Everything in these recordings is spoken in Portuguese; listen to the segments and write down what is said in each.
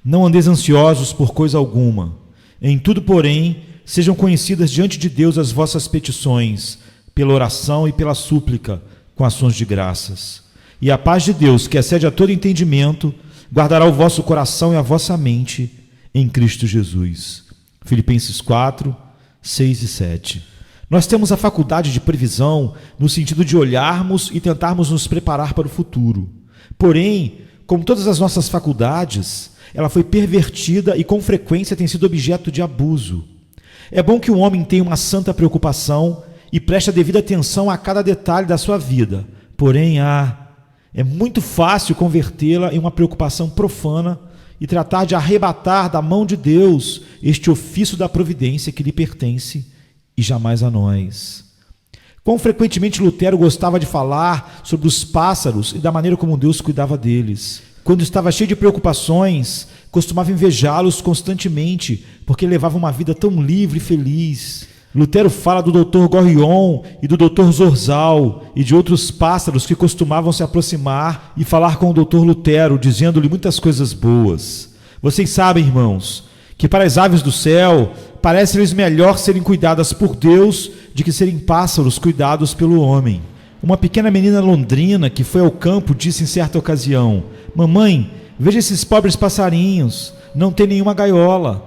Não andeis ansiosos por coisa alguma. Em tudo, porém, sejam conhecidas diante de Deus as vossas petições, pela oração e pela súplica, com ações de graças. E a paz de Deus, que excede a todo entendimento, guardará o vosso coração e a vossa mente em Cristo Jesus. Filipenses 4, 6 e 7. Nós temos a faculdade de previsão no sentido de olharmos e tentarmos nos preparar para o futuro. Porém, como todas as nossas faculdades, ela foi pervertida e com frequência tem sido objeto de abuso. É bom que o homem tenha uma santa preocupação e preste a devida atenção a cada detalhe da sua vida. Porém, é muito fácil convertê-la em uma preocupação profana e tratar de arrebatar da mão de Deus este ofício da providência que lhe pertence e jamais a nós. Quão frequentemente Lutero gostava de falar sobre os pássaros e da maneira como Deus cuidava deles. Quando estava cheio de preocupações, costumava invejá-los constantemente, porque levava uma vida tão livre e feliz. Lutero fala do Dr. Gorrion e do Dr. Zorzal e de outros pássaros que costumavam se aproximar e falar com o Dr. Lutero, dizendo-lhe muitas coisas boas. Vocês sabem, irmãos, que para as aves do céu parece-lhes melhor serem cuidadas por Deus de que serem pássaros cuidados pelo homem. Uma pequena menina londrina que foi ao campo disse em certa ocasião: mamãe, veja esses pobres passarinhos, não tem nenhuma gaiola.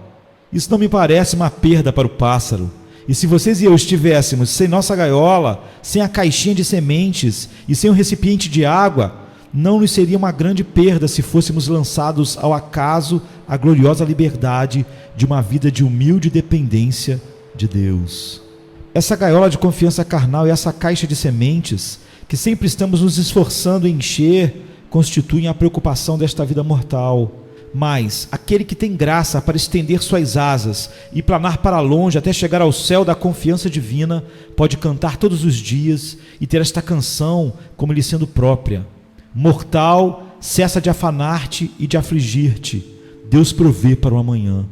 Isso não me parece uma perda para o pássaro. E se vocês e eu estivéssemos sem nossa gaiola, sem a caixinha de sementes e sem o recipiente de água, não nos seria uma grande perda se fôssemos lançados ao acaso a gloriosa liberdade de uma vida de humilde dependência de Deus. Essa gaiola de confiança carnal e essa caixa de sementes, que sempre estamos nos esforçando em encher, constituem a preocupação desta vida mortal. Mas aquele que tem graça para estender suas asas e planar para longe até chegar ao céu da confiança divina, pode cantar todos os dias e ter esta canção como lhe sendo própria. Mortal, cessa de afanar-te e de afligir-te. Deus provê para o amanhã.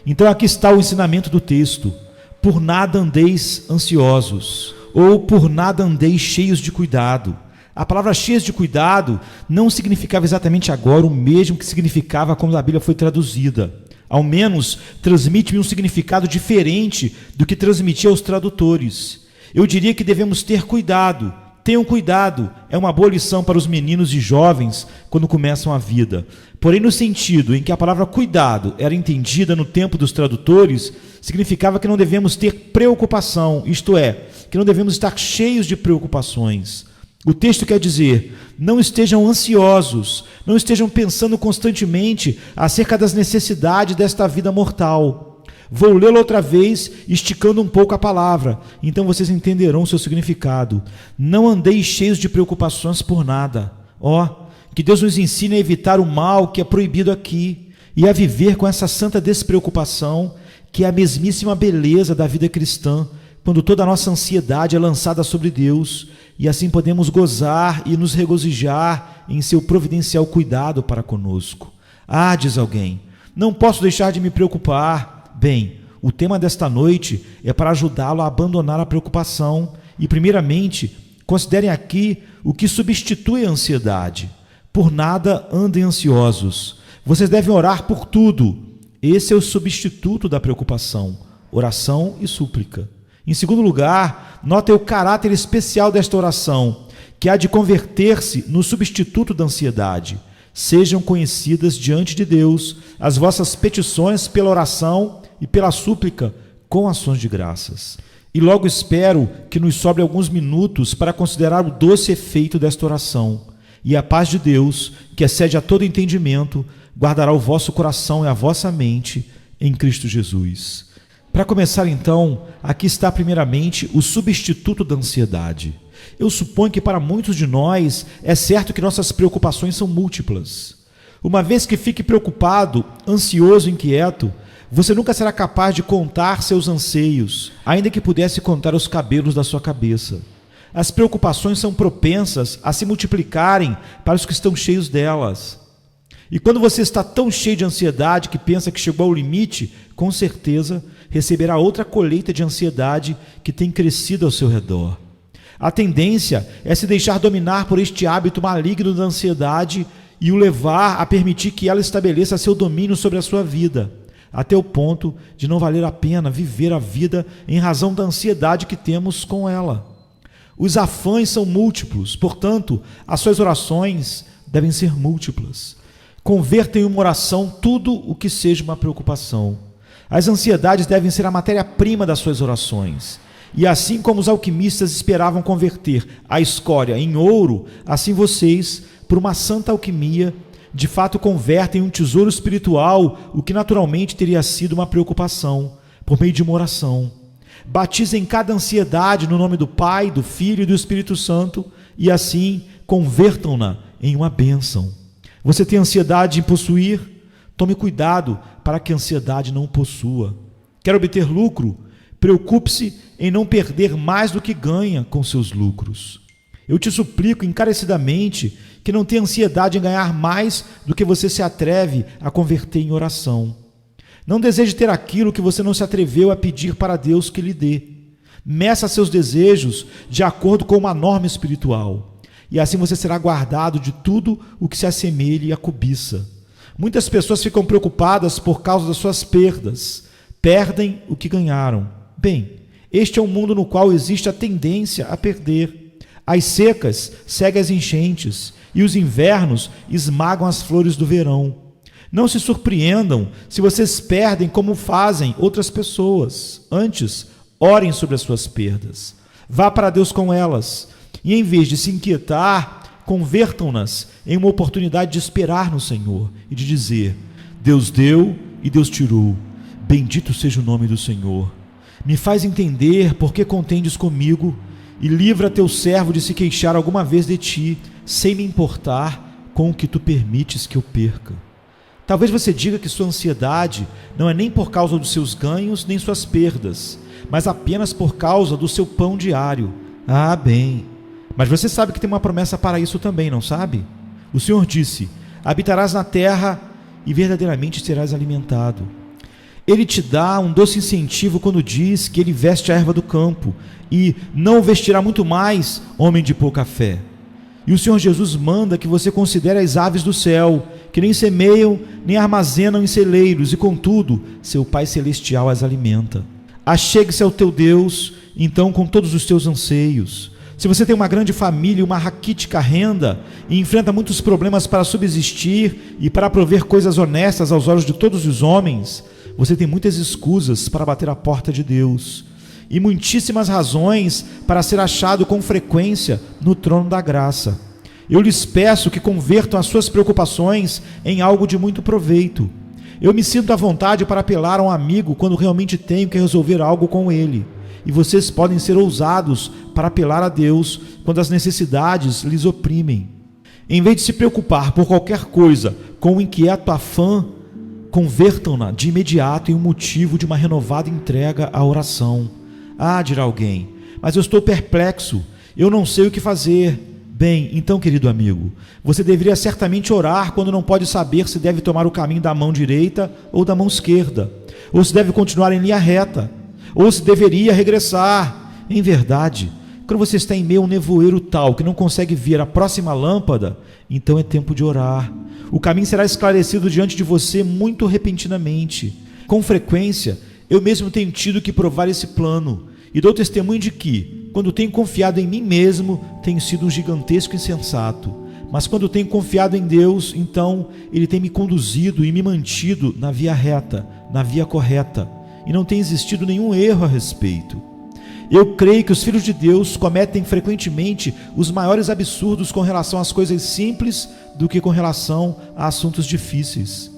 Então aqui está o ensinamento do texto. Por nada andeis ansiosos, ou por nada andeis cheios de cuidado. A palavra cheios de cuidado não significava exatamente agora o mesmo que significava quando a Bíblia foi traduzida. Ao menos transmite-me um significado diferente do que transmitia aos tradutores. Eu diria que devemos ter cuidado. Tenham cuidado, é uma boa lição para os meninos e jovens quando começam a vida. Porém, no sentido em que a palavra cuidado era entendida no tempo dos tradutores, significava que não devemos ter preocupação, isto é, que não devemos estar cheios de preocupações. O texto quer dizer, não estejam ansiosos, não estejam pensando constantemente acerca das necessidades desta vida mortal. Vou lê-lo outra vez, esticando um pouco a palavra, então vocês entenderão o seu significado. Não andeis cheios de preocupações por nada. Que Deus nos ensine a evitar o mal que é proibido aqui e a viver com essa santa despreocupação, que é a mesmíssima beleza da vida cristã, quando toda a nossa ansiedade é lançada sobre Deus, e assim podemos gozar e nos regozijar em seu providencial cuidado para conosco. Diz alguém, não posso deixar de me preocupar. Bem, o tema desta noite é para ajudá-lo a abandonar a preocupação e, primeiramente, considerem aqui o que substitui a ansiedade. Por nada andem ansiosos. Vocês devem orar por tudo. Esse é o substituto da preocupação, oração e súplica. Em segundo lugar, notem o caráter especial desta oração, que há de converter-se no substituto da ansiedade. Sejam conhecidas diante de Deus as vossas petições pela oração e pela súplica com ações de graças. E logo espero que nos sobre alguns minutos para considerar o doce efeito desta oração. E a paz de Deus, que excede a todo entendimento, guardará o vosso coração e a vossa mente em Cristo Jesus. Para começar então, aqui está primeiramente o substituto da ansiedade. Eu suponho que para muitos de nós é certo que nossas preocupações são múltiplas. Uma vez que fique preocupado, ansioso, inquieto, você nunca será capaz de contar seus anseios, ainda que pudesse contar os cabelos da sua cabeça. As preocupações são propensas a se multiplicarem para os que estão cheios delas. E quando você está tão cheio de ansiedade que pensa que chegou ao limite, com certeza receberá outra colheita de ansiedade que tem crescido ao seu redor. A tendência é se deixar dominar por este hábito maligno da ansiedade e o levar a permitir que ela estabeleça seu domínio sobre a sua vida, até o ponto de não valer a pena viver a vida em razão da ansiedade que temos com ela. Os afãs são múltiplos, portanto, as suas orações devem ser múltiplas. Converta em uma oração tudo o que seja uma preocupação. As ansiedades devem ser a matéria-prima das suas orações. E assim como os alquimistas esperavam converter a escória em ouro, assim vocês, por uma santa alquimia, de fato convertem em um tesouro espiritual o que naturalmente teria sido uma preocupação, por meio de uma oração. Batizem cada ansiedade no nome do Pai, do Filho e do Espírito Santo e assim convertam-na em uma bênção. Você tem ansiedade em possuir? Tome cuidado para que a ansiedade não o possua. Quer obter lucro? Preocupe-se em não perder mais do que ganha com seus lucros. Eu te suplico encarecidamente que não tenha ansiedade em ganhar mais do que você se atreve a converter em oração. Não deseje ter aquilo que você não se atreveu a pedir para Deus que lhe dê. Meça seus desejos de acordo com uma norma espiritual, e assim você será guardado de tudo o que se assemelhe à cobiça. Muitas pessoas ficam preocupadas por causa das suas perdas, perdem o que ganharam. Bem, este é um mundo no qual existe a tendência a perder. As secas seguem as enchentes e os invernos esmagam as flores do verão. Não se surpreendam se vocês perdem como fazem outras pessoas. Antes, orem sobre as suas perdas. Vá para Deus com elas. E em vez de se inquietar, convertam-nas em uma oportunidade de esperar no Senhor e de dizer: Deus deu e Deus tirou. Bendito seja o nome do Senhor. Me faz entender por que contendes comigo e livra teu servo de se queixar alguma vez de ti, sem me importar com o que tu permites que eu perca. Talvez você diga que sua ansiedade não é nem por causa dos seus ganhos nem suas perdas, mas apenas por causa do seu pão diário. Ah, bem, mas você sabe que tem uma promessa para isso também, não sabe? O Senhor disse: habitarás na terra e verdadeiramente serás alimentado. Ele te dá um doce incentivo quando diz que ele veste a erva do campo e não o vestirá muito mais, homem de pouca fé. E o Senhor Jesus manda que você considere as aves do céu, que nem semeiam, nem armazenam em celeiros, e contudo, seu Pai Celestial as alimenta. Achegue-se ao teu Deus, então, com todos os teus anseios. Se você tem uma grande família e uma raquítica renda, e enfrenta muitos problemas para subsistir e para prover coisas honestas aos olhos de todos os homens, você tem muitas escusas para bater a porta de Deus e muitíssimas razões para ser achado com frequência no trono da graça. Eu lhes peço que convertam as suas preocupações em algo de muito proveito. Eu me sinto à vontade para apelar a um amigo quando realmente tenho que resolver algo com ele, e vocês podem ser ousados para apelar a Deus quando as necessidades lhes oprimem. Em vez de se preocupar por qualquer coisa com um inquieto afã, convertam-na de imediato em um motivo de uma renovada entrega à oração. Ah, dirá alguém, mas eu estou perplexo, eu não sei o que fazer. Bem, então, querido amigo, você deveria certamente orar quando não pode saber se deve tomar o caminho da mão direita ou da mão esquerda, ou se deve continuar em linha reta, ou se deveria regressar. Em verdade, quando você está em meio a um nevoeiro tal que não consegue ver a próxima lâmpada, então é tempo de orar. O caminho será esclarecido diante de você muito repentinamente. Com frequência, eu mesmo tenho tido que provar esse plano, e dou testemunho de que, quando tenho confiado em mim mesmo, tenho sido um gigantesco insensato. Mas quando tenho confiado em Deus, então Ele tem me conduzido e me mantido na via reta, na via correta, e não tem existido nenhum erro a respeito. Eu creio que os filhos de Deus cometem frequentemente os maiores absurdos com relação às coisas simples do que com relação a assuntos difíceis.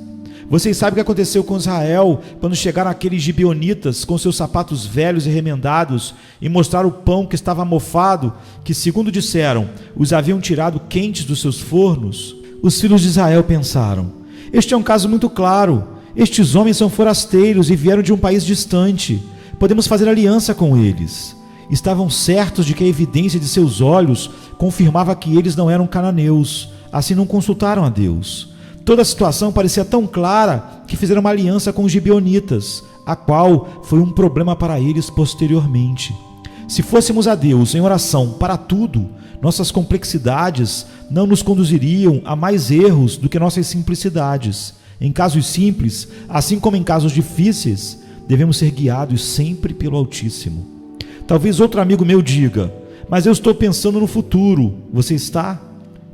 Vocês sabem o que aconteceu com Israel quando chegaram aqueles gibeonitas com seus sapatos velhos e remendados e mostraram o pão que estava mofado, que, segundo disseram, os haviam tirado quentes dos seus fornos? Os filhos de Israel pensaram: este é um caso muito claro. Estes homens são forasteiros e vieram de um país distante. Podemos fazer aliança com eles. Estavam certos de que a evidência de seus olhos confirmava que eles não eram cananeus. Assim não consultaram a Deus. Toda a situação parecia tão clara que fizeram uma aliança com os gibeonitas, a qual foi um problema para eles posteriormente. Se fôssemos a Deus em oração para tudo, nossas complexidades não nos conduziriam a mais erros do que nossas simplicidades. Em casos simples, assim como em casos difíceis, devemos ser guiados sempre pelo Altíssimo. Talvez outro amigo meu diga: mas eu estou pensando no futuro. Você está?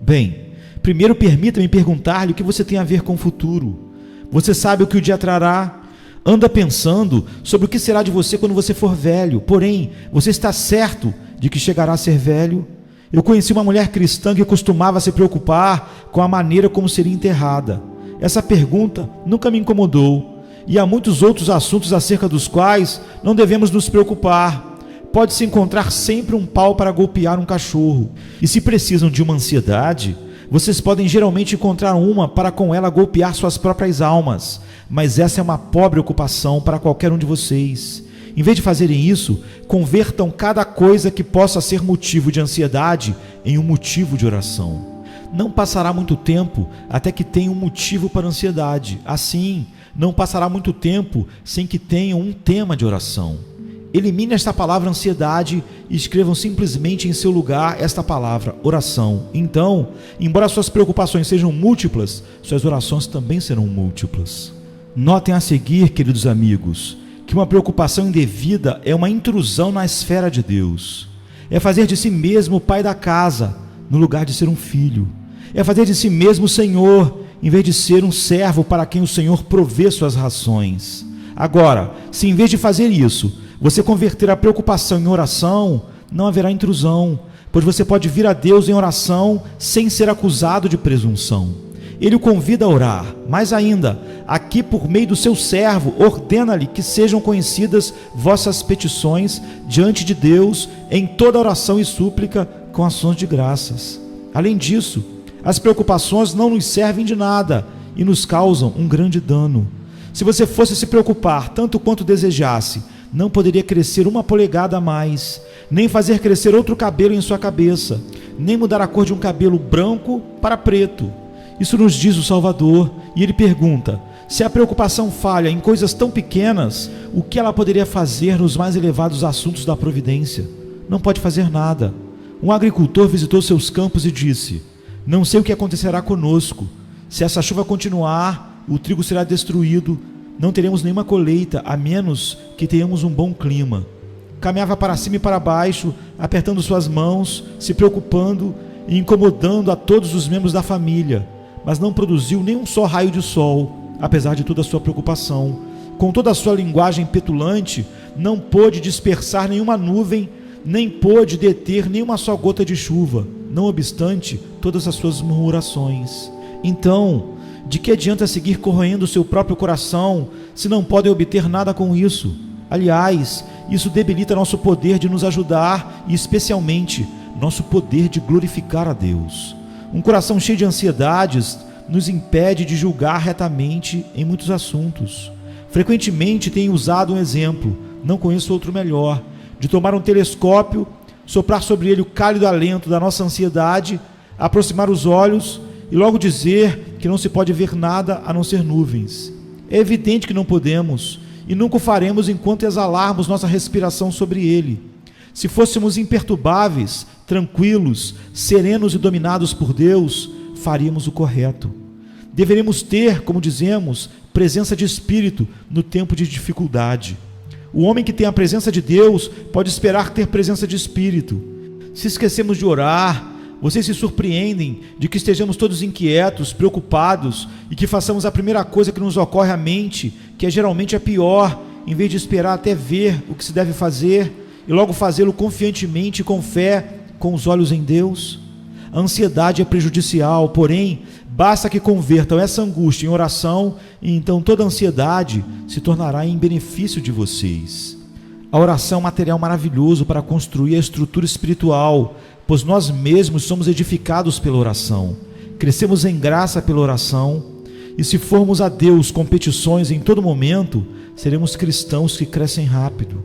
Bem, primeiro permita-me perguntar-lhe o que você tem a ver com o futuro. Você sabe o que o dia trará? Anda pensando sobre o que será de você quando você for velho. Porém, você está certo de que chegará a ser velho? Eu conheci uma mulher cristã que costumava se preocupar com a maneira como seria enterrada. Essa pergunta nunca me incomodou. E há muitos outros assuntos acerca dos quais não devemos nos preocupar. Pode-se encontrar sempre um pau para golpear um cachorro. E se precisam de uma ansiedade, vocês podem geralmente encontrar uma para com ela golpear suas próprias almas. Mas essa é uma pobre ocupação para qualquer um de vocês. Em vez de fazerem isso, convertam cada coisa que possa ser motivo de ansiedade em um motivo de oração. Não passará muito tempo até que tenham um motivo para ansiedade. Assim, não passará muito tempo sem que tenham um tema de oração. Elimine esta palavra ansiedade e escrevam simplesmente em seu lugar esta palavra, oração. Então, embora suas preocupações sejam múltiplas, suas orações também serão múltiplas. Notem a seguir, queridos amigos, que uma preocupação indevida é uma intrusão na esfera de Deus. É fazer de si mesmo o pai da casa, no lugar de ser um filho. É fazer de si mesmo o Senhor, em vez de ser um servo para quem o Senhor provê suas rações. Agora, se em vez de fazer isso, você converter a preocupação em oração, não haverá intrusão, pois você pode vir a Deus em oração sem ser acusado de presunção. Ele o convida a orar, mais ainda, aqui por meio do seu servo, ordena-lhe que sejam conhecidas vossas petições diante de Deus em toda oração e súplica com ações de graças. Além disso, as preocupações não nos servem de nada e nos causam um grande dano. Se você fosse se preocupar tanto quanto desejasse, não poderia crescer uma polegada a mais, nem fazer crescer outro cabelo em sua cabeça, nem mudar a cor de um cabelo branco para preto. Isso nos diz o Salvador, e ele pergunta: se a preocupação falha em coisas tão pequenas, o que ela poderia fazer nos mais elevados assuntos da providência? Não pode fazer nada. Um agricultor visitou seus campos e disse: não sei o que acontecerá conosco. Se essa chuva continuar, o trigo será destruído, não teremos nenhuma colheita, a menos que tenhamos um bom clima. Caminhava para cima e para baixo, apertando suas mãos, se preocupando e incomodando a todos os membros da família, mas não produziu nem um só raio de sol, apesar de toda a sua preocupação. Com toda a sua linguagem petulante, não pôde dispersar nenhuma nuvem, nem pôde deter nenhuma só gota de chuva, não obstante todas as suas murmurações. Então, de que adianta seguir corroendo o seu próprio coração, se não podem obter nada com isso? Aliás, isso debilita nosso poder de nos ajudar e, especialmente, nosso poder de glorificar a Deus. Um coração cheio de ansiedades nos impede de julgar retamente em muitos assuntos. Frequentemente tenho usado um exemplo, não conheço outro melhor, de tomar um telescópio, soprar sobre ele o cálido alento da nossa ansiedade, aproximar os olhos e logo dizer que não se pode ver nada a não ser nuvens. É evidente que não podemos e nunca o faremos enquanto exalarmos nossa respiração sobre ele. Se fôssemos imperturbáveis, tranquilos, serenos e dominados por Deus, faríamos o correto. Deveremos ter, como dizemos, presença de espírito no tempo de dificuldade. O homem que tem a presença de Deus pode esperar ter presença de espírito. Se esquecemos de orar, vocês se surpreendem de que estejamos todos inquietos, preocupados e que façamos a primeira coisa que nos ocorre à mente, que é geralmente a pior, em vez de esperar até ver o que se deve fazer e logo fazê-lo confiantemente e com fé, com os olhos em Deus. A ansiedade é prejudicial, porém, basta que convertam essa angústia em oração e então toda a ansiedade se tornará em benefício de vocês. A oração é um material maravilhoso para construir a estrutura espiritual, pois nós mesmos somos edificados pela oração, crescemos em graça pela oração, e se formos a Deus com petições em todo momento, seremos cristãos que crescem rápido.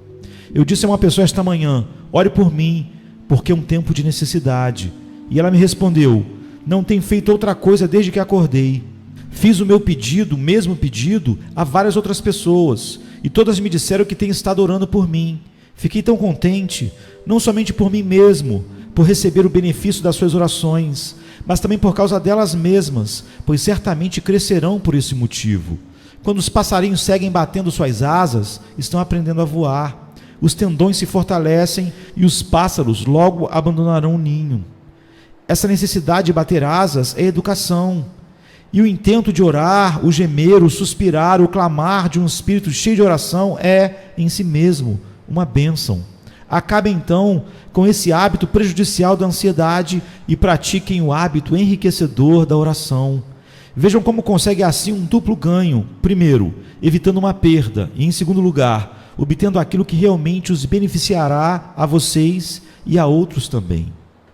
Eu disse a uma pessoa esta manhã: ore por mim, porque é um tempo de necessidade. E ela me respondeu: não tenho feito outra coisa desde que acordei. Fiz o meu pedido, o mesmo pedido, a várias outras pessoas, e todas me disseram que têm estado orando por mim. Fiquei tão contente, não somente por mim mesmo, por receber o benefício das suas orações, mas também por causa delas mesmas, pois certamente crescerão por esse motivo. Quando os passarinhos seguem batendo suas asas, estão aprendendo a voar. Os tendões se fortalecem e os pássaros logo abandonarão o ninho. Essa necessidade de bater asas é educação. E o intento de orar, o gemer, o suspirar, o clamar de um espírito cheio de oração é, em si mesmo, uma bênção. Acabe então com esse hábito prejudicial da ansiedade e pratiquem o hábito enriquecedor da oração. Vejam como consegue assim um duplo ganho. Primeiro, evitando uma perda, e em segundo lugar, obtendo aquilo que realmente os beneficiará a vocês e a outros também.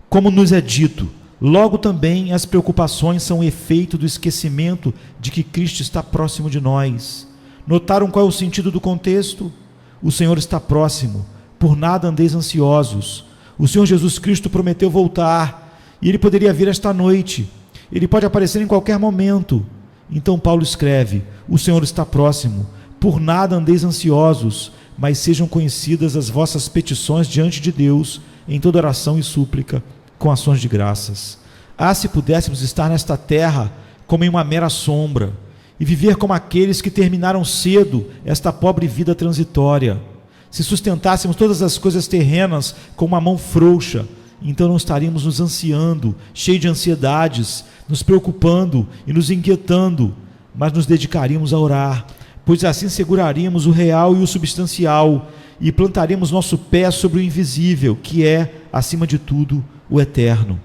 Como nos é dito, logo também as preocupações são efeito do esquecimento de que Cristo está próximo de nós. Notaram qual é o sentido do contexto? O Senhor está próximo, por nada andeis ansiosos. O Senhor Jesus Cristo prometeu voltar, e Ele poderia vir esta noite. Ele pode aparecer em qualquer momento. Então Paulo escreve: o Senhor está próximo, por nada andeis ansiosos, mas sejam conhecidas as vossas petições diante de Deus, em toda oração e súplica, com ações de graças. Ah, se pudéssemos estar nesta terra como em uma mera sombra, e viver como aqueles que terminaram cedo esta pobre vida transitória. Se sustentássemos todas as coisas terrenas com uma mão frouxa, então não estaríamos nos ansiando, cheios de ansiedades, nos preocupando e nos inquietando, mas nos dedicaríamos a orar, pois assim seguraríamos o real e o substancial, e plantaríamos nosso pé sobre o invisível, que é, acima de tudo, o eterno.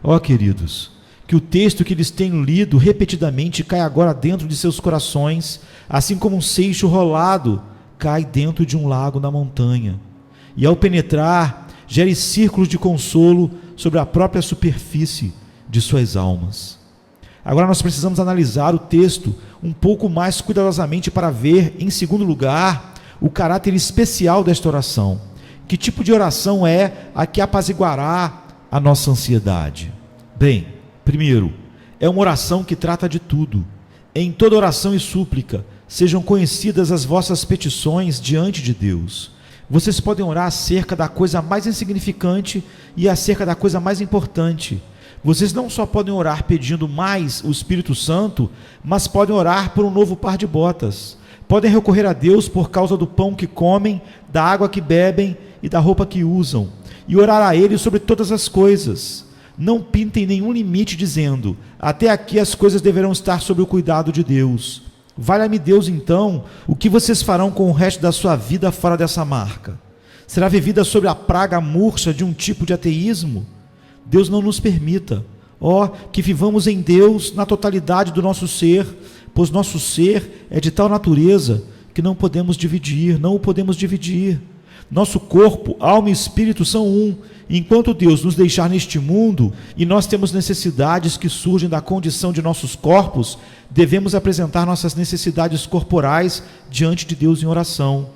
Ó queridos, que o texto que eles têm lido repetidamente cai agora dentro de seus corações, assim como um seixo rolado cai dentro de um lago na montanha, e ao penetrar, gere círculos de consolo sobre a própria superfície de suas almas. Agora nós precisamos analisar o texto um pouco mais cuidadosamente para ver, em segundo lugar, o caráter especial desta oração. Que tipo de oração é a que apaziguará a nossa ansiedade? Bem, primeiro, é uma oração que trata de tudo. Em toda oração e súplica, sejam conhecidas as vossas petições diante de Deus. Vocês podem orar acerca da coisa mais insignificante e acerca da coisa mais importante. Vocês não só podem orar pedindo mais o Espírito Santo, mas podem orar por um novo par de botas. Podem recorrer a Deus por causa do pão que comem, da água que bebem e da roupa que usam, e orar a Ele sobre todas as coisas. Não pintem nenhum limite dizendo: até aqui as coisas deverão estar sob o cuidado de Deus. Valha-me Deus, então, o que vocês farão com o resto da sua vida fora dessa marca? Será vivida sob a praga murcha de um tipo de ateísmo? Deus não nos permita. Ó, que vivamos em Deus na totalidade do nosso ser, pois nosso ser é de tal natureza que não o podemos dividir. Nosso corpo, alma e espírito são um. Enquanto Deus nos deixar neste mundo e nós temos necessidades que surgem da condição de nossos corpos, devemos apresentar nossas necessidades corporais diante de Deus em oração.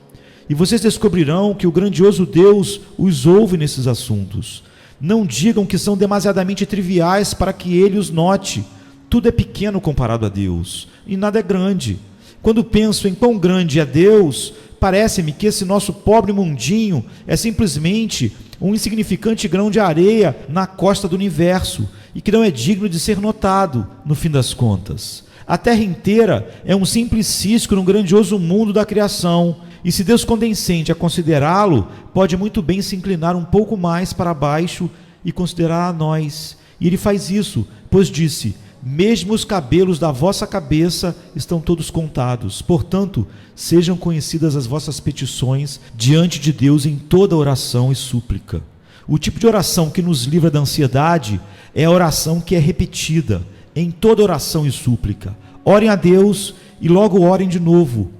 E vocês descobrirão que o grandioso Deus os ouve nesses assuntos. Não digam que são demasiadamente triviais para que Ele os note. Tudo é pequeno comparado a Deus, e nada é grande. Quando penso em quão grande é Deus, parece-me que esse nosso pobre mundinho é simplesmente um insignificante grão de areia na costa do universo, e que não é digno de ser notado, no fim das contas. A terra inteira é um simples cisco no grandioso mundo da criação, e se Deus condescende a considerá-lo, pode muito bem se inclinar um pouco mais para baixo e considerar a nós. E Ele faz isso, pois disse: mesmo os cabelos da vossa cabeça estão todos contados. Portanto, sejam conhecidas as vossas petições diante de Deus em toda oração e súplica. O tipo de oração que nos livra da ansiedade é a oração que é repetida em toda oração e súplica. Orem a Deus e logo orem de novo,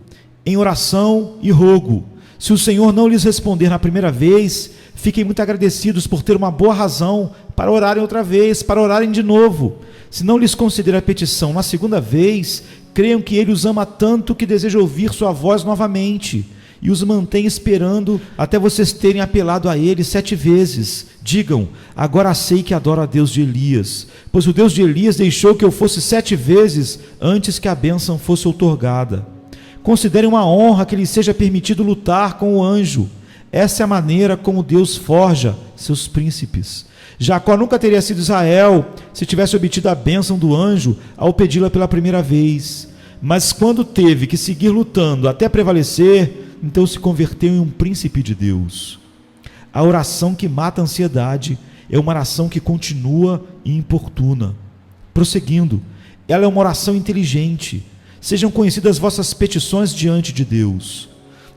em oração e rogo. Se o Senhor não lhes responder na primeira vez, fiquem muito agradecidos por ter uma boa razão para orarem outra vez, para orarem de novo. Se não lhes conceder a petição na segunda vez, creiam que Ele os ama tanto que deseja ouvir sua voz novamente, e os mantém esperando até vocês terem apelado a Ele 7 vezes. Digam: agora sei que adoro a Deus de Elias, pois o Deus de Elias deixou que eu fosse 7 vezes antes que a bênção fosse outorgada. Considerem uma honra que lhe seja permitido lutar com o anjo. Essa é a maneira como Deus forja seus príncipes. Jacó nunca teria sido Israel se tivesse obtido a bênção do anjo ao pedi-la pela primeira vez. Mas quando teve que seguir lutando até prevalecer, então se converteu em um príncipe de Deus. A oração que mata a ansiedade é uma oração que continua e importuna. Prosseguindo, ela é uma oração inteligente. Sejam conhecidas vossas petições diante de Deus.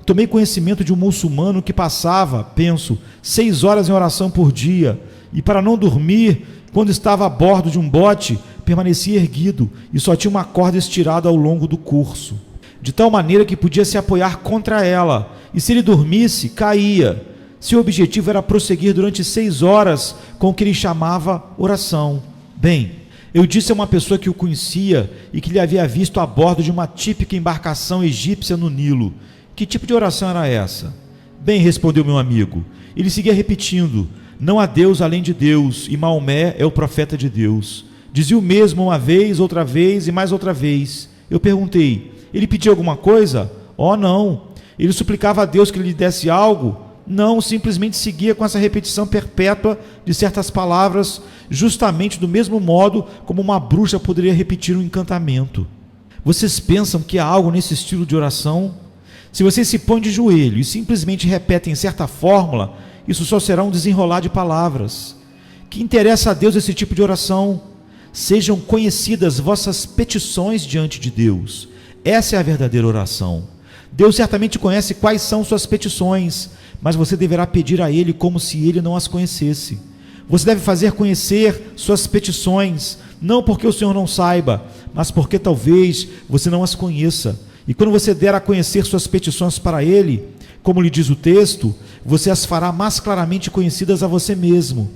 Tomei conhecimento de um muçulmano que passava, penso, 6 horas em oração por dia, e para não dormir, quando estava a bordo de um bote, permanecia erguido e só tinha uma corda estirada ao longo do curso, de tal maneira que podia se apoiar contra ela, e se ele dormisse, caía. Seu objetivo era prosseguir durante 6 horas com o que ele chamava oração. Bem, eu disse a uma pessoa que o conhecia e que lhe havia visto a bordo de uma típica embarcação egípcia no Nilo. Que tipo de oração era essa? Bem, respondeu meu amigo. Ele seguia repetindo: não há Deus além de Deus, e Maomé é o profeta de Deus. Dizia o mesmo uma vez, outra vez e mais outra vez. Eu perguntei: ele pedia alguma coisa? Oh, não. Ele suplicava a Deus que lhe desse algo? Não, simplesmente seguia com essa repetição perpétua de certas palavras, justamente do mesmo modo como uma bruxa poderia repetir um encantamento. Vocês pensam que há algo nesse estilo de oração? Se vocês se põem de joelho e simplesmente repetem certa fórmula, isso só será um desenrolar de palavras. Que interessa a Deus esse tipo de oração? Sejam conhecidas vossas petições diante de Deus. Essa é a verdadeira oração. Deus certamente conhece quais são suas petições, mas você deverá pedir a Ele como se Ele não as conhecesse. Você deve fazer conhecer suas petições, não porque o Senhor não saiba, mas porque talvez você não as conheça. E quando você der a conhecer suas petições para Ele, como lhe diz o texto, você as fará mais claramente conhecidas a você mesmo.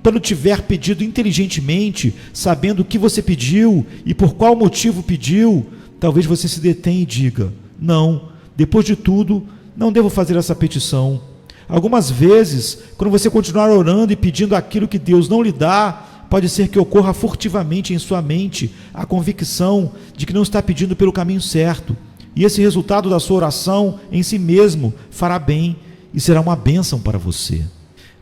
Quando tiver pedido inteligentemente, sabendo o que você pediu e por qual motivo pediu, talvez você se detenha e diga: não, depois de tudo, não devo fazer essa petição. Algumas vezes, quando você continuar orando e pedindo aquilo que Deus não lhe dá, pode ser que ocorra furtivamente em sua mente a convicção de que não está pedindo pelo caminho certo. E esse resultado da sua oração em si mesmo fará bem e será uma bênção para você.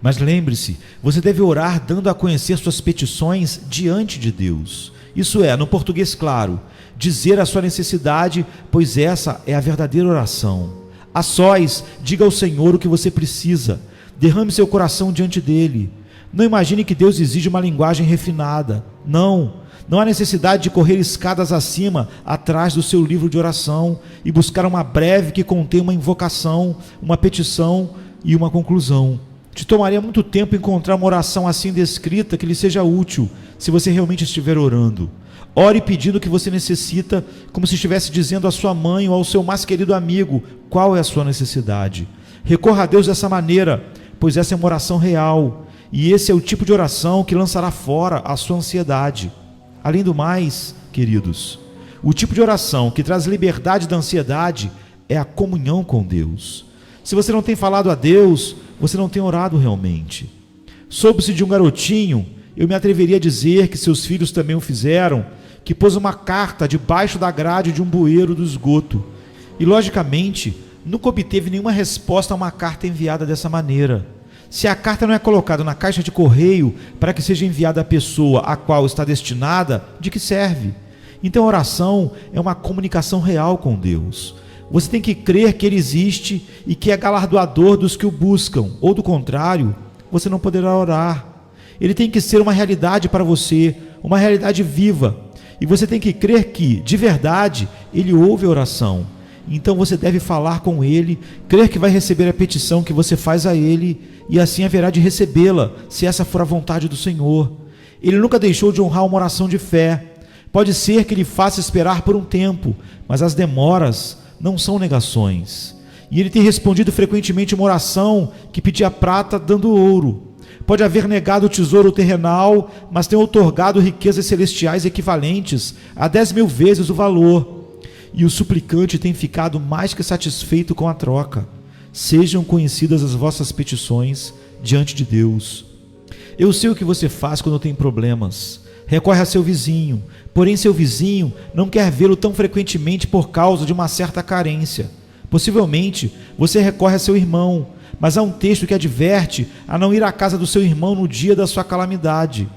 Mas lembre-se, você deve orar dando a conhecer suas petições diante de Deus. Isso é, no português claro, dizer a sua necessidade, pois essa é a verdadeira oração. A sós, diga ao Senhor o que você precisa. Derrame seu coração diante dele. Não imagine que Deus exige uma linguagem refinada. Não há necessidade de correr escadas acima, atrás do seu livro de oração e buscar uma breve que contém uma invocação, uma petição e uma conclusão. Te tomaria muito tempo encontrar uma oração assim descrita que lhe seja útil, se você realmente estiver orando. Ore pedindo o que você necessita, como se estivesse dizendo à sua mãe ou ao seu mais querido amigo qual é a sua necessidade. Recorra a Deus dessa maneira, pois essa é uma oração real, e esse é o tipo de oração que lançará fora a sua ansiedade. Além do mais, queridos, o tipo de oração que traz liberdade da ansiedade é a comunhão com Deus. Se você não tem falado a Deus, você não tem orado realmente. Soube-se de um garotinho, eu me atreveria a dizer que seus filhos também o fizeram, que pôs uma carta debaixo da grade de um bueiro do esgoto. E, logicamente, nunca obteve nenhuma resposta a uma carta enviada dessa maneira. Se a carta não é colocada na caixa de correio para que seja enviada à pessoa a qual está destinada, de que serve? Então a oração é uma comunicação real com Deus. Você tem que crer que Ele existe e que é galardoador dos que o buscam, ou do contrário, você não poderá orar. Ele tem que ser uma realidade para você, uma realidade viva. E você tem que crer que, de verdade, Ele ouve a oração. Então você deve falar com Ele, crer que vai receber a petição que você faz a Ele, e assim haverá de recebê-la, se essa for a vontade do Senhor. Ele nunca deixou de honrar uma oração de fé. Pode ser que Ele faça esperar por um tempo, mas as demoras não são negações. E Ele tem respondido frequentemente uma oração que pedia prata dando ouro. Pode haver negado o tesouro terrenal, mas tem outorgado riquezas celestiais equivalentes a 10.000 vezes o valor. E o suplicante tem ficado mais que satisfeito com a troca. Sejam conhecidas as vossas petições diante de Deus. Eu sei o que você faz quando tem problemas. Recorre a seu vizinho, porém seu vizinho não quer vê-lo tão frequentemente por causa de uma certa carência. Possivelmente, você recorre a seu irmão, Mas há um texto que adverte a não ir à casa do seu irmão no dia da sua calamidade.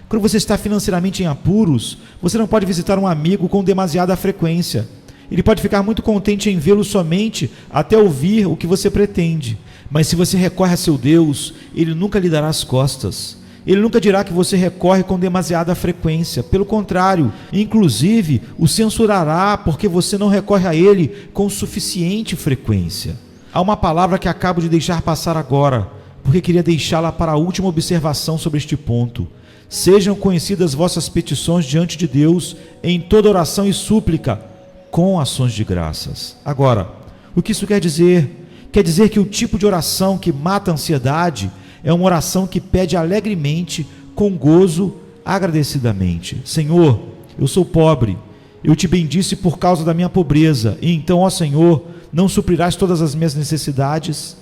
Quando você está financeiramente em apuros, você não pode visitar um amigo com demasiada frequência. Ele pode ficar muito contente em vê-lo somente até ouvir o que você pretende. Mas se você recorre a seu Deus, Ele nunca lhe dará as costas. Ele nunca dirá que você recorre com demasiada frequência. Pelo contrário, inclusive, o censurará porque você não recorre a Ele com suficiente frequência. Há uma palavra que acabo de deixar passar agora, porque queria deixá-la para a última observação sobre este ponto. Sejam conhecidas vossas petições diante de Deus em toda oração e súplica, com ações de graças. Agora, o que isso quer dizer? Quer dizer que o tipo de oração que mata a ansiedade é uma oração que pede alegremente, com gozo, agradecidamente. Senhor, eu sou pobre, eu te bendisse por causa da minha pobreza, e então, ó Senhor, não suprirás todas as minhas necessidades?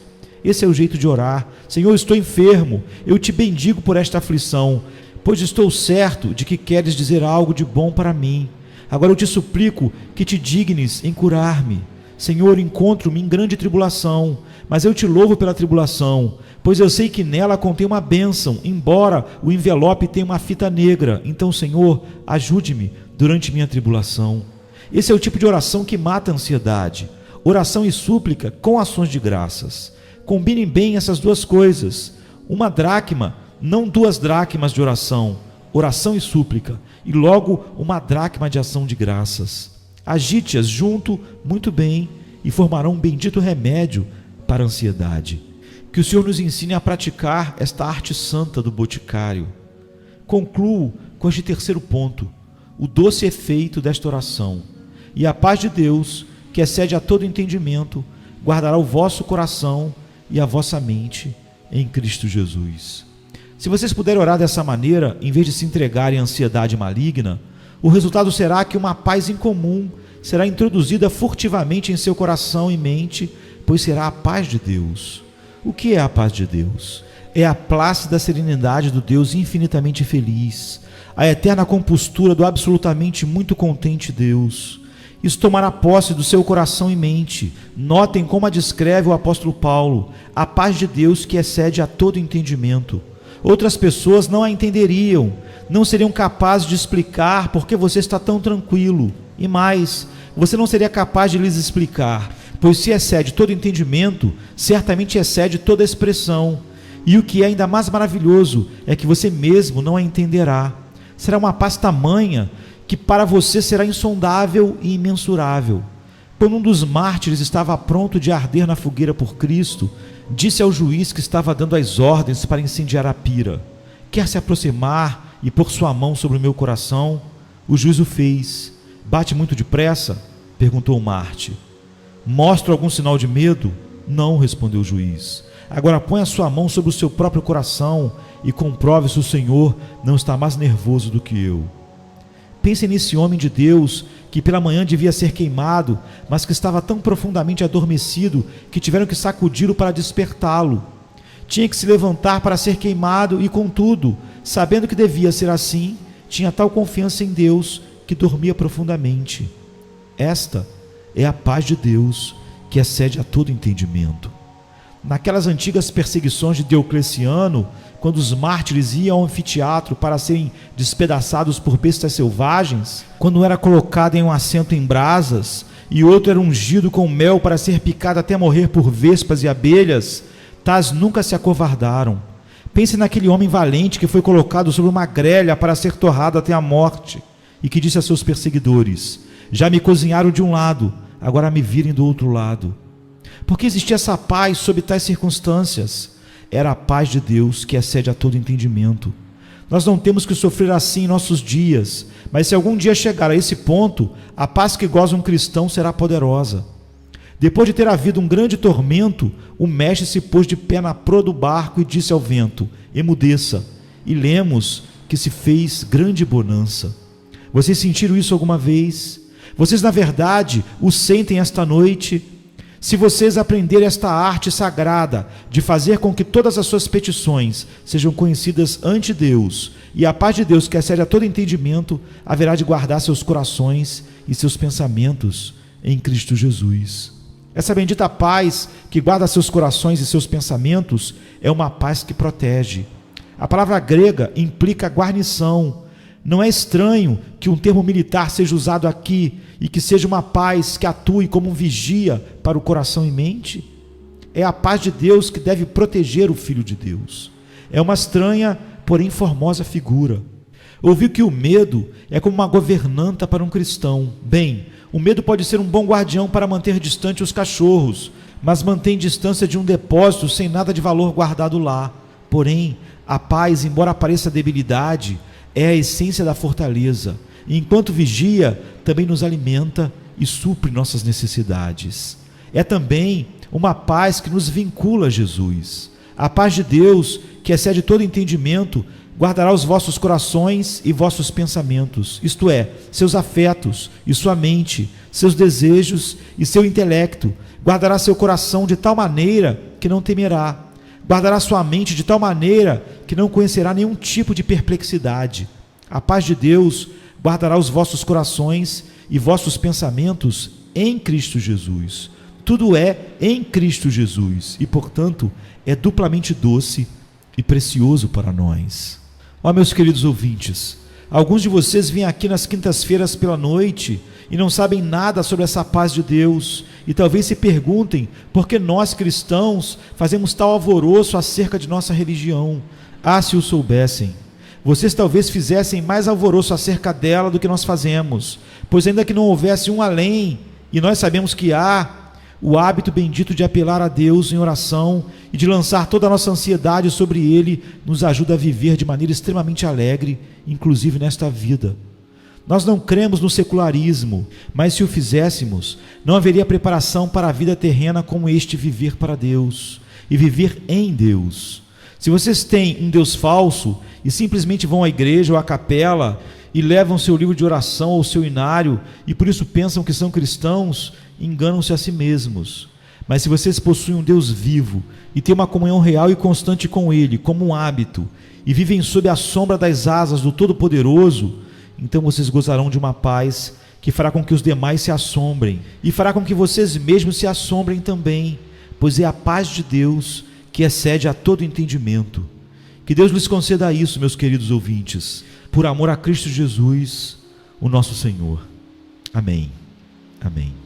Esse é o jeito de orar. Senhor, estou enfermo, eu te bendigo por esta aflição, pois estou certo de que queres dizer algo de bom para mim. Agora eu te suplico que te dignes em curar-me. Senhor, encontro-me em grande tribulação, mas eu te louvo pela tribulação, pois eu sei que nela contém uma bênção, embora o envelope tenha uma fita negra. Então, Senhor, ajude-me durante minha tribulação. Esse é o tipo de oração que mata a ansiedade. Oração e súplica com ações de graças. Combinem bem essas duas coisas. Uma dracma, não 2 dracmas de oração, oração e súplica, e logo uma dracma de ação de graças. Agite-as junto muito bem e formarão um bendito remédio para a ansiedade. Que o Senhor nos ensine a praticar esta arte santa do boticário. Concluo com este terceiro ponto, o doce efeito desta oração. E a paz de Deus, que excede a todo entendimento, guardará o vosso coração e a vossa mente em Cristo Jesus. Se vocês puderem orar dessa maneira, em vez de se entregarem à ansiedade maligna, o resultado será que uma paz incomum será introduzida furtivamente em seu coração e mente, pois será a paz de Deus. O que é a paz de Deus? É a plácida serenidade do Deus infinitamente feliz, a eterna compostura do absolutamente muito contente Deus. Isso tomará posse do seu coração e mente. Notem como a descreve o apóstolo Paulo, a paz de Deus que excede a todo entendimento. Outras pessoas não a entenderiam, não seriam capazes de explicar por que você está tão tranquilo. E mais, você não seria capaz de lhes explicar, pois se excede todo entendimento, certamente excede toda expressão. E o que é ainda mais maravilhoso é que você mesmo não a entenderá. Será uma paz tamanha que para você será insondável e imensurável. Quando um dos mártires estava pronto de arder na fogueira por Cristo, disse ao juiz que estava dando as ordens para incendiar a pira: quer se aproximar e pôr sua mão sobre o meu coração? O juiz o fez. Bate muito depressa? Perguntou o mártir. Mostra algum sinal de medo? Não, respondeu o juiz. Agora põe a sua mão sobre o seu próprio coração e comprove se o Senhor não está mais nervoso do que eu. Pensem nesse homem de Deus que pela manhã devia ser queimado, mas que estava tão profundamente adormecido que tiveram que sacudi-lo para despertá-lo. Tinha que se levantar para ser queimado e, contudo, sabendo que devia ser assim, tinha tal confiança em Deus que dormia profundamente. Esta é a paz de Deus que excede a todo entendimento. Naquelas antigas perseguições de Diocleciano, quando os mártires iam ao anfiteatro para serem despedaçados por bestas selvagens, quando um era colocado em um assento em brasas e outro era ungido com mel para ser picado até morrer por vespas e abelhas, tais nunca se acovardaram. Pense naquele homem valente que foi colocado sobre uma grelha para ser torrado até a morte e que disse a seus perseguidores: já me cozinharam de um lado, agora me virem do outro lado. Porque existia essa paz sob tais circunstâncias? Era a paz de Deus que excede a todo entendimento. Nós não temos que sofrer assim em nossos dias, mas se algum dia chegar a esse ponto, a paz que goza um cristão será poderosa. Depois de ter havido um grande tormento, o mestre se pôs de pé na proa do barco e disse ao vento: emudeça. E lemos que se fez grande bonança. Vocês sentiram isso alguma vez? Vocês, na verdade, o sentem esta noite? Se vocês aprenderem esta arte sagrada de fazer com que todas as suas petições sejam conhecidas ante Deus, e a paz de Deus que excede a todo entendimento haverá de guardar seus corações e seus pensamentos em Cristo Jesus. Essa bendita paz que guarda seus corações e seus pensamentos é uma paz que protege. A palavra grega implica guarnição. Não é estranho que um termo militar seja usado aqui e que seja uma paz que atue como um vigia para o coração e mente. É a paz de Deus que deve proteger o Filho de Deus. É uma estranha, porém formosa figura. Ouviu que o medo é como uma governanta para um cristão. Bem, o medo pode ser um bom guardião para manter distante os cachorros, mas mantém distância de um depósito sem nada de valor guardado lá. Porém, a paz, embora pareça debilidade, é a essência da fortaleza. E enquanto vigia, também nos alimenta e supre nossas necessidades. É também uma paz que nos vincula a Jesus. A paz de Deus, que excede todo entendimento, guardará os vossos corações e vossos pensamentos, isto é, seus afetos e sua mente, seus desejos e seu intelecto. Guardará seu coração de tal maneira que não temerá. Guardará sua mente de tal maneira que não conhecerá nenhum tipo de perplexidade. A paz de Deus guardará os vossos corações e vossos pensamentos em Cristo Jesus. Tudo é em Cristo Jesus e, portanto, é duplamente doce e precioso para nós. Ó, meus queridos ouvintes, alguns de vocês vêm aqui nas quintas-feiras pela noite e não sabem nada sobre essa paz de Deus e talvez se perguntem por que nós cristãos fazemos tal alvoroço acerca de nossa religião. Ah, se o soubessem! Vocês talvez fizessem mais alvoroço acerca dela do que nós fazemos, pois ainda que não houvesse um além, e nós sabemos que há, o hábito bendito de apelar a Deus em oração e de lançar toda a nossa ansiedade sobre Ele nos ajuda a viver de maneira extremamente alegre, inclusive nesta vida. Nós não cremos no secularismo, mas se o fizéssemos, não haveria preparação para a vida terrena como este viver para Deus e viver em Deus. Se vocês têm um Deus falso e simplesmente vão à igreja ou à capela e levam seu livro de oração ou seu inário e por isso pensam que são cristãos, enganam-se a si mesmos. Mas se vocês possuem um Deus vivo e têm uma comunhão real e constante com Ele, como um hábito, e vivem sob a sombra das asas do Todo-Poderoso, então vocês gozarão de uma paz que fará com que os demais se assombrem e fará com que vocês mesmos se assombrem também, pois é a paz de Deus que excede a todo entendimento. Que Deus lhes conceda isso, meus queridos ouvintes, por amor a Cristo Jesus, o nosso Senhor. Amém. Amém.